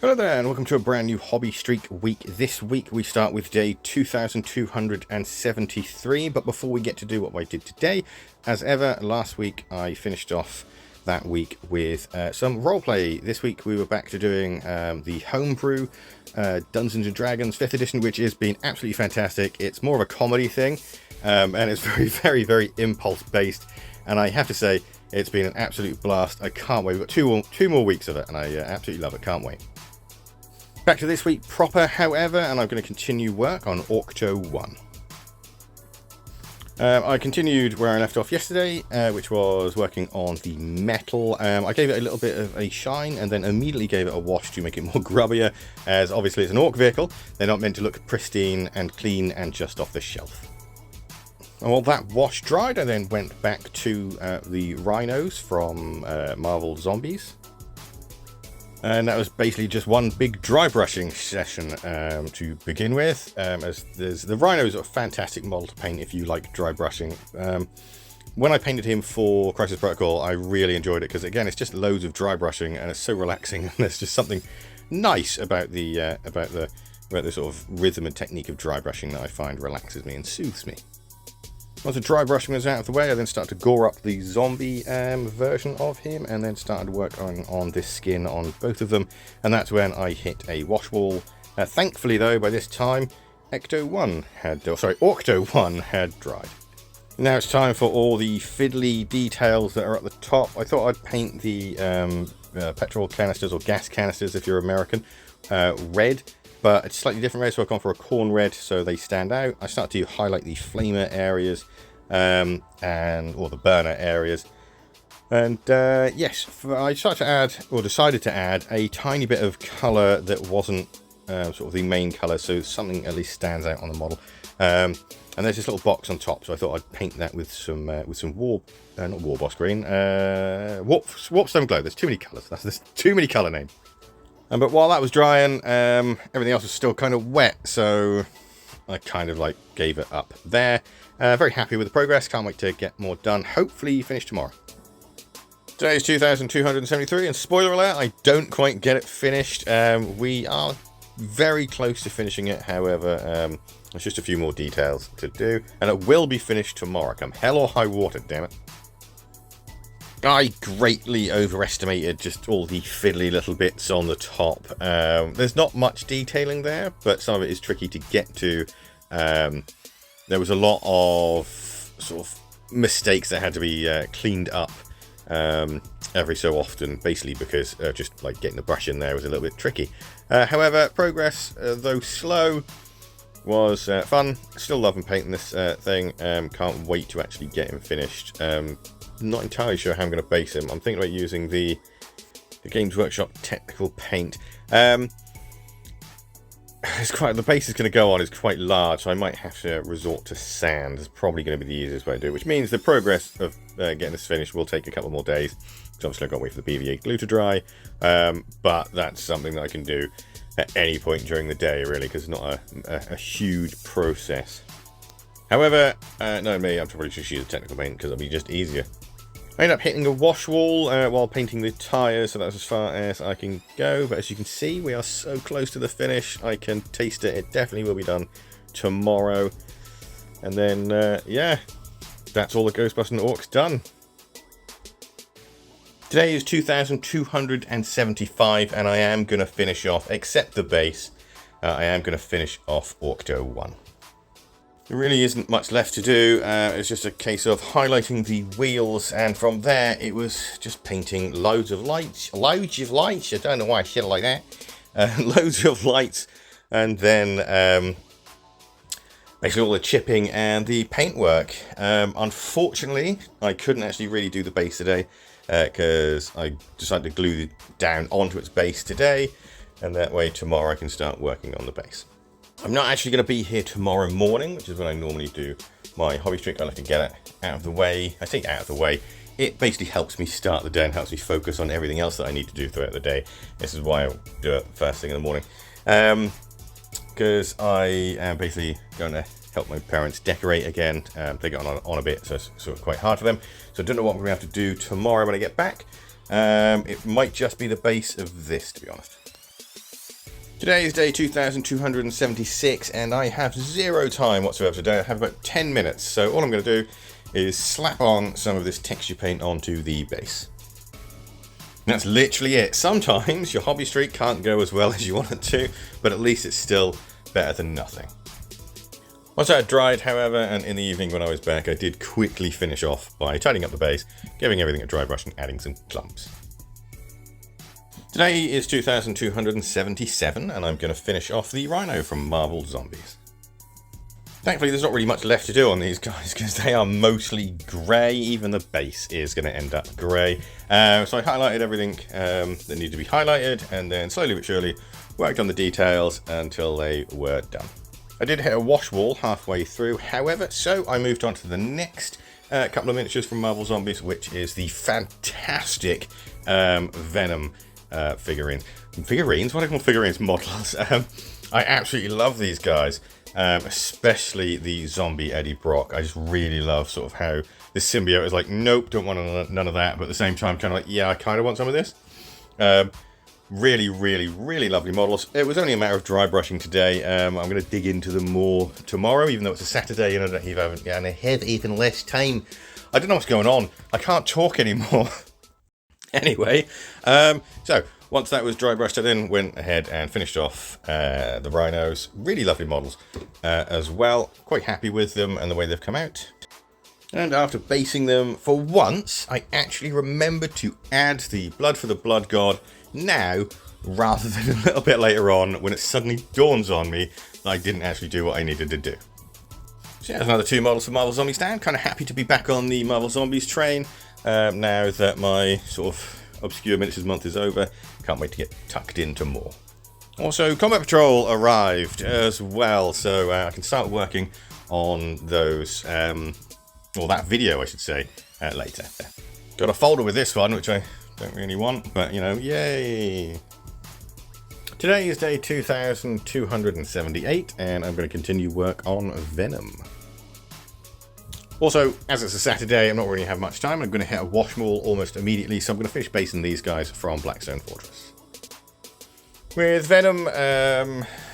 Hello there and welcome to a brand new Hobby Streak week. This week we start with day 2273, but before we get to do what I did today, as ever, last week I finished off that week with some roleplay. This week we were back to doing the homebrew Dungeons & Dragons 5th edition, which has been absolutely fantastic. It's more of a comedy thing, and it's very impulse based, and I have to say it's been an absolute blast. I can't wait. We've got two more weeks of it, and I absolutely love it. Can't wait. Back to this week proper, however, and I'm going to continue work on Octo 1. I continued where I left off yesterday, which was working on the metal. I gave it a little bit of a shine and then immediately gave it a wash to make it more grubbier, as obviously it's an orc vehicle. They're not meant to look pristine and clean and just off the shelf. And while that wash dried, I then went back to the Rhinos from Marvel Zombies. And that was basically just one big dry brushing session to begin with. As the Rhinos are a fantastic model to paint if you like dry brushing. When I painted him for Crisis Protocol, I really enjoyed it because again, it's just loads of dry brushing and it's so relaxing. And there's just something nice about the sort of rhythm and technique of dry brushing that I find relaxes me and soothes me. Once the dry brushing was out of the way, I then started to gore up the zombie version of him, and then started working on this skin on both of them, and that's when I hit a wash wall. Thankfully, though, by this time, Octo 1 had dried. Now it's time for all the fiddly details that are at the top. I thought I'd paint the petrol canisters, or gas canisters if you're American, red. But it's slightly different red, so I've gone for a corn red so they stand out. I start to highlight the flamer areas or the burner areas. And yes, I decided to add a tiny bit of colour that wasn't sort of the main colour, so something at least stands out on the model. And there's this little box on top, so I thought I'd paint that with some not Warboss green, Warpstone Glow. There's too many colours. There's too many colour names. But while that was drying, everything else was still kind of wet, so I kind of like gave it up there. Very happy with the progress, can't wait to get more done, hopefully finish tomorrow. Today is 2273, and spoiler alert, I don't quite get it finished. We are very close to finishing it, however, there's just a few more details to do, and it will be finished tomorrow, come hell or high water, damn it. I greatly overestimated just all the fiddly little bits on the top. There's not much detailing there, but some of it is tricky to get to. There was a lot of sort of mistakes that had to be cleaned up every so often, basically because just like getting the brush in there was a little bit tricky. However, progress, though slow, was fun. Still loving painting this thing. Can't wait to actually get him finished. Not entirely sure how I'm going to base him. I'm thinking about using the Games Workshop technical paint. The base is going to go on is quite large, so I might have to resort to sand. It's probably going to be the easiest way to do it, which means the progress of getting this finished will take a couple more days. So obviously I've got to wait for the PVA glue to dry, but that's something that I can do at any point during the day, really, because it's not a huge process. However, knowing me, I'm probably just use a technical paint because it'll be just easier. I ended up hitting a wash wall while painting the tyres, so that's as far as I can go. But as you can see, we are so close to the finish. I can taste it. It definitely will be done tomorrow. And then, yeah, that's all the Ghostbusting Orcs done. Today is 2275, and I am going to finish off, except the base, I am going to finish off Octo 1. There really isn't much left to do. It's just a case of highlighting the wheels, and from there it was just painting loads of lights. I don't know why I said it like that. Loads of lights, and then basically all the chipping and the paintwork. Unfortunately, I couldn't actually really do the base today because I decided to glue it down onto its base today, and that way tomorrow I can start working on the base. I'm not actually going to be here tomorrow morning, which is when I normally do my hobby streak. I like to get it out of the way. I say out of the way. It basically helps me start the day and helps me focus on everything else that I need to do throughout the day. This is why I do it first thing in the morning. Because I am basically going to help my parents decorate again. They got on a bit, so it's sort of quite hard for them. So I don't know what we're going to have to do tomorrow when I get back. It might just be the base of this, to be honest. Today is day 2276 and I have zero time whatsoever today. I have about 10 minutes, so all I'm going to do is slap on some of this texture paint onto the base. That's literally it. Sometimes your hobby streak can't go as well as you want it to, but at least it's still better than nothing. Once I had dried, however, and in the evening when I was back, I did quickly finish off by tidying up the base, giving everything a dry brush and adding some clumps. Today is 2277 and I'm going to finish off the Rhino from Marvel Zombies. Thankfully there's not really much left to do on these guys because they are mostly grey. Even the base is going to end up grey. So I highlighted everything that needed to be highlighted and then slowly but surely worked on the details until they were done. I did hit a wash wall halfway through, however, so I moved on to the next couple of miniatures from Marvel Zombies, which is the fantastic Venom figurines. Figurines? What do I call figurines? Models. I absolutely love these guys, especially the zombie Eddie Brock. I just really love sort of how this symbiote is like, nope, don't want none of that, but at the same time kind of like, yeah, I kind of want some of this. Really, really, really lovely models. It was only a matter of dry brushing today. I'm going to dig into them more tomorrow, even though it's a Saturday and I have even less time. I don't know what's going on. I can't talk anymore. Anyway, so once that was dry brushed, I then went ahead and finished off the Rhinos. Really lovely models as well. Quite happy with them and the way they've come out. And after basing them, for once, I actually remembered to add the Blood for the Blood God now, rather than a little bit later on, when it suddenly dawns on me that I didn't actually do what I needed to do. So yeah, there's another two models for Marvel Zombies down. Kind of happy to be back on the Marvel Zombies train now that my sort of obscure miniatures month is over. Can't wait to get tucked into more. Also, Combat Patrol arrived as well, so I can start working on those, or that video I should say, later. Got a folder with this one, which I don't really want, but you know, yay! Today is day 2278, and I'm going to continue work on Venom. Also, as it's a Saturday, I'm not really have much time. I'm going to hit a wash wall almost immediately, so I'm going to finish basing these guys from Blackstone Fortress. With Venom,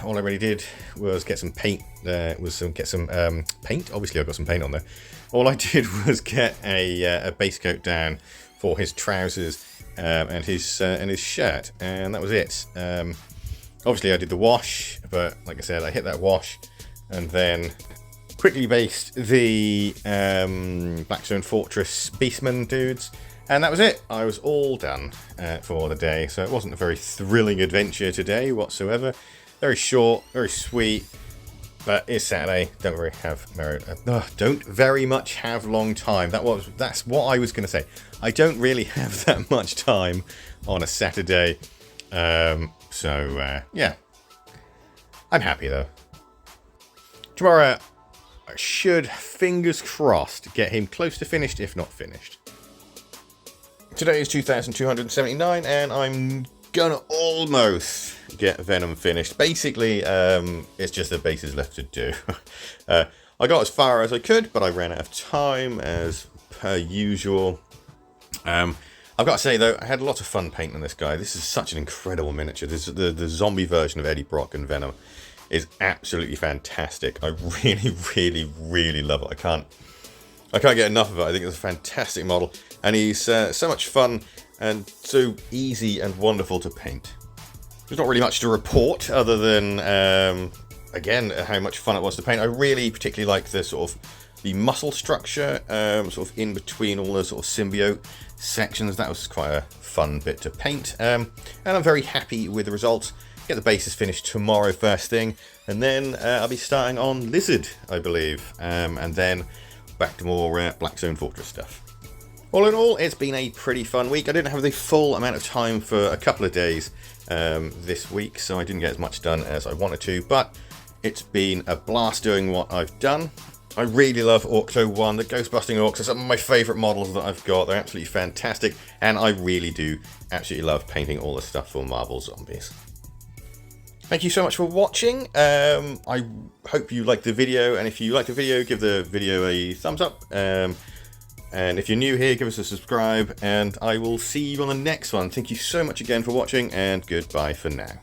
all I really did was get some paint. Paint. Obviously, I've got some paint on there. All I did was get a base coat down for his trousers and his shirt, and that was it. Obviously, I did the wash, but like I said, I hit that wash and then quickly based the Blackstone Fortress Beastmen dudes, and that was it. I was all done for the day, so it wasn't a very thrilling adventure today whatsoever. Very short, very sweet, but it's Saturday. Don't very much have long time. That's what I was going to say. I don't really have that much time on a Saturday, yeah. I'm happy though. Tomorrow I should, fingers crossed, get him close to finished, if not finished. Today is 2279, and I'm gonna almost get Venom finished. Basically, it's just the bases left to do. I got as far as I could, but I ran out of time, as per usual. I've got to say, though, I had a lot of fun painting this guy. This is such an incredible miniature. This is the zombie version of Eddie Brock and Venom is absolutely fantastic. I really, really, really love it. I can't get enough of it. I think it's a fantastic model, and he's so much fun and so easy and wonderful to paint. There's not really much to report other than, again, how much fun it was to paint. I really particularly like the sort of the muscle structure, sort of in between all the sort of symbiote sections. That was quite a fun bit to paint, and I'm very happy with the results. Get the bases finished tomorrow first thing, and then I'll be starting on Lizard, I believe, and then back to more Blackstone Fortress stuff. All in all, it's been a pretty fun week. I didn't have the full amount of time for a couple of days this week, so I didn't get as much done as I wanted to, but it's been a blast doing what I've done. I really love Orcto 1. The Ghostbusting Orcs are some of my favourite models that I've got. They're absolutely fantastic, and I really do absolutely love painting all the stuff for Marvel Zombies. Thank you so much for watching. I hope you liked the video, and if you liked the video, give the video a thumbs up. And if you're new here, give us a subscribe, and I will see you on the next one. Thank you so much again for watching, and goodbye for now.